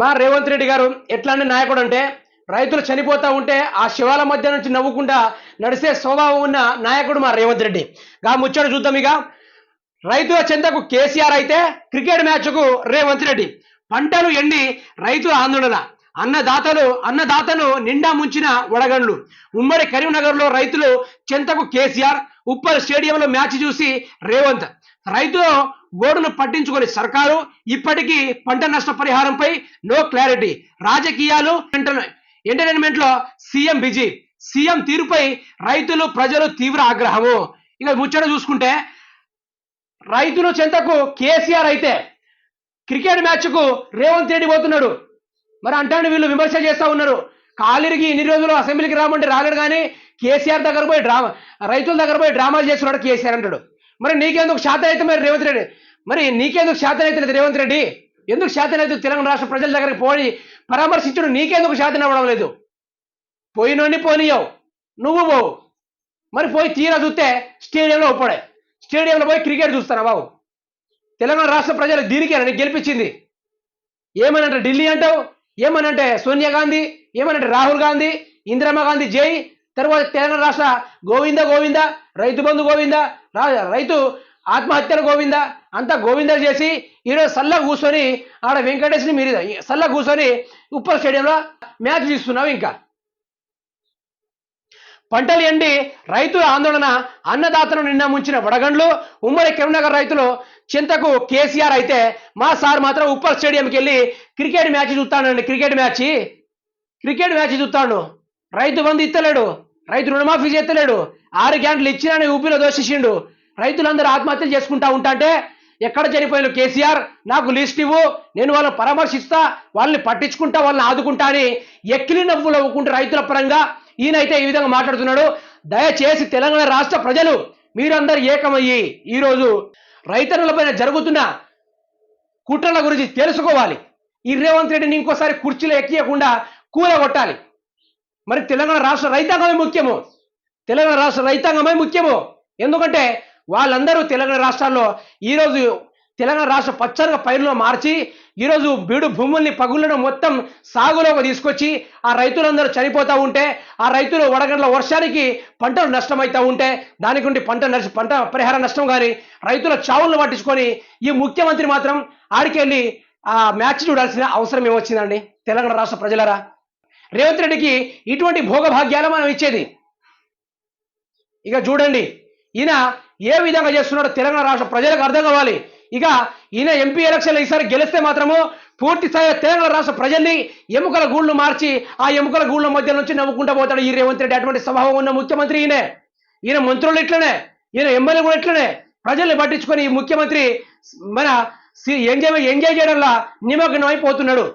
మా రేవంత్ రెడ్డి గారు ఎట్లాంటి నాయకుడు అంటే రైతులు చనిపోతా ఉంటే ఆ శివాల మధ్య నుంచి నవ్వుకుంటా నడిసే స్వభావం ఉన్న నాయకుడు మా రేవంత్ రెడ్డి. గా ముచ్చట చూద్దాం. ఇక రైతుల చెంతకు కేసీఆర్ అయితే క్రికెట్ మ్యాచ్కు రేవంత్ రెడ్డి. పంటలు ఎండి రైతుల ఆందోళన. అన్నదాతను నిండా ముంచిన వడగండ్లు. ఉమ్మడి కరీంనగర్లో రైతులు చెంతకు కేసీఆర్. ఉప్పల్ స్టేడియంలో మ్యాచ్ చూసి రేవంత్. రైతుల గోడును పట్టించుకొని సర్కారు. ఇప్పటికీ పంట నష్ట పరిహారంపై నో క్లారిటీ. రాజకీయాలు ఎంటర్టైన్మెంట్ లో సీఎం బిజీ. సీఎం తీరుపై రైతులు ప్రజలు తీవ్ర ఆగ్రహము. ఇక ముచ్చట చూసుకుంటే రైతుల చెంతకు కేసీఆర్ అయితే క్రికెట్ మ్యాచ్ కు రేవంత్ రెడ్డి పోతున్నాడు. మరి అంటాను వీళ్ళు విమర్శ చేస్తా ఉన్నారు. కాలిరిగి ఇన్ని రోజులు అసెంబ్లీకి రామంటే రాలేడు, కానీ కేసీఆర్ దగ్గర పోయి రైతుల దగ్గర పోయి డ్రామాలు చేస్తున్నాడు కేసీఆర్ అంటాడు. మరి నీకెందుకు శాతం అయితే మరి రేవంత్ రెడ్డి, మరి నీకెందుకు శాతం అయితే రేవంత్ రెడ్డి? ఎందుకు శాతం అయితే తెలంగాణ రాష్ట్ర ప్రజల దగ్గరికి పోయి పరామర్శించడు? నీకెందుకు శాతం అవ్వడం లేదు? పోయినోడిని పోనీయవు, నువ్వు పోవు. మరి పోయి తీరా చూస్తే స్టేడియంలో ఒప్పడే. స్టేడియంలో పోయి క్రికెట్ చూస్తానా బాబు? తెలంగాణ రాష్ట్ర ప్రజలు దీనికేనా నీకు గెలిపించింది? ఏమనంటే ఢిల్లీ అంటావు, ఏమనంటే సోనియా గాంధీ, ఏమనంటే రాహుల్ గాంధీ, ఇందిరమ్మ గాంధీ జై, తర్వాత తెలంగాణ రాష్ట్ర గోవింద గోవింద, రైతు బంధు గోవింద, రైతు ఆత్మహత్యలు గోవింద, అంతా గోవింద చేసి ఈరోజు సల్లా కూర్చొని ఆడ వెంకటేశ్వరి మీరు సల్లా కూర్చొని ఉప్పల్ స్టేడియంలో మ్యాచ్ చూస్తున్నావు. ఇంకా పంటలు ఎండి రైతుల ఆందోళన. అన్నదాతను నిన్న ముంచిన వడగండ్లు. ఉమ్మడి కరీంనగర్ రైతులు చింతకు కేసీఆర్ అయితే మా సార్ మాత్రం ఉప్పల్ స్టేడియంకి వెళ్ళి క్రికెట్ మ్యాచ్ చూస్తానండి. క్రికెట్ మ్యాచ్ చూస్తాడు. రైతు బంధు ఇస్తలేడు, రైతు రుణమాఫీ చేస్తలేడు, 6 గంటలు ఇచ్చినా ఊపిలో దోషించిండు. రైతులందరూ ఆత్మహత్యలు చేసుకుంటా ఉంటాంటే ఎక్కడ చనిపోయిన కేసీఆర్? నాకు లిస్ట్ ఇవ్వు, నేను వాళ్ళని పరామర్శిస్తా, వాళ్ళని పట్టించుకుంటా, వాళ్ళని ఆదుకుంటా అని ఎక్కిలి నవ్వులు అవ్వుకుంటే రైతుల పరంగా ఈయనైతే ఈ విధంగా మాట్లాడుతున్నాడు. దయచేసి తెలంగాణ రాష్ట్ర ప్రజలు మీరందరూ ఏకమయ్యి ఈరోజు రైతన్నులపైన జరుగుతున్న కుట్రల గురించి తెలుసుకోవాలి. ఈ రేవంత్ రెడ్డిని ఇంకోసారి కుర్చీలో ఎక్కియకుండా కూలగొట్టాలి. మరి తెలంగాణ రాష్ట్ర రైతాంగమే ముఖ్యము. తెలంగాణ రాష్ట్ర రైతాంగమే ముఖ్యము. ఎందుకంటే వాళ్ళందరూ తెలంగాణ రాష్ట్రాల్లో ఈరోజు తెలంగాణ రాష్ట్ర పచ్చగా పైరులో మార్చి ఈరోజు బీడు భూముల్ని పగుళ్ళను మొత్తం సాగులోకి తీసుకొచ్చి ఆ రైతులందరూ చనిపోతూ ఉంటే, ఆ రైతులు వడగండ్ల వర్షానికి పంటలు నష్టమవుతూ ఉంటే దానికి ఉండి పంట పరిహార నష్టం కానీ రైతుల చావులను పట్టించుకొని ఈ ముఖ్యమంత్రి మాత్రం ఆడికెళ్ళి ఆ మ్యాచ్ చూడాల్సిన అవసరం ఏమొచ్చిందండి? తెలంగాణ రాష్ట్ర ప్రజలరా, రేవంత్ రెడ్డికి ఇటువంటి భోగభాగ్యాలు మనం ఇచ్చేది. ఇక చూడండి ఈయన ఏ విధంగా చేస్తున్నాడో తెలంగాణ రాష్ట్ర ప్రజలకు అర్థం కావాలి. ఇక ఈయన ఎంపీ ఎలక్షన్లు ఈసారి గెలిస్తే మాత్రము పూర్తి స్థాయిలో తెలంగాణ రాష్ట్ర ప్రజల్ని ఎముకల గూళ్ళు మార్చి ఆ ఎముకల గూళ్ళ మధ్య నుంచి నవ్వుకుంటూ పోతాడు ఈ రేవంత్ రెడ్డి. అటువంటి స్వభావం ఉన్న ముఖ్యమంత్రి ఈయన మంత్రులు ఇట్లనే, ఈయన ఎమ్మెల్యే కూడా ఇట్లనే ప్రజల్ని పట్టించుకొని ఈ ముఖ్యమంత్రి మన ఎంజాయ్ చేయడంలో నిమగ్నం అయిపోతున్నాడు.